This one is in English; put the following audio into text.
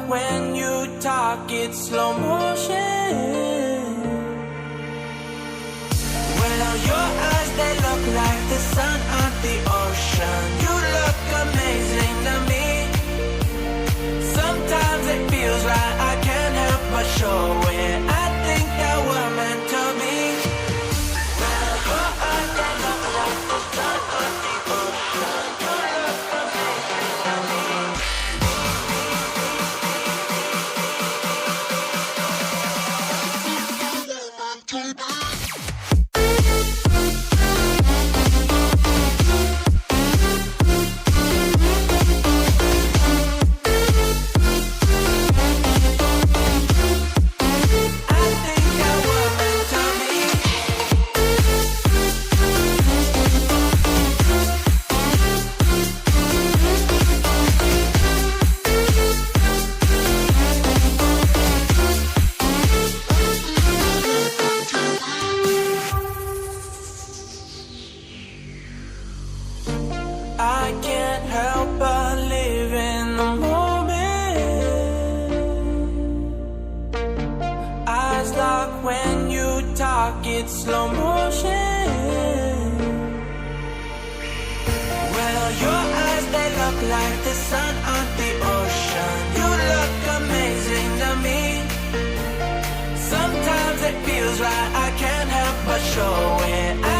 when you talk, it's slow motion. Well, your eyes, they look like the sun on the ocean. You look amazing to me. Sometimes it feels like I can't help but show it. I think that we're meant to be. Well, your eyes, they look like the sun on the ocean. You look amazing to me. I can't help but live in the moment. Eyes lock when you talk, it's slow motion. Well, your eyes, they look like the sun on the ocean. You look amazing to me. Sometimes it feels like I can't help but show it.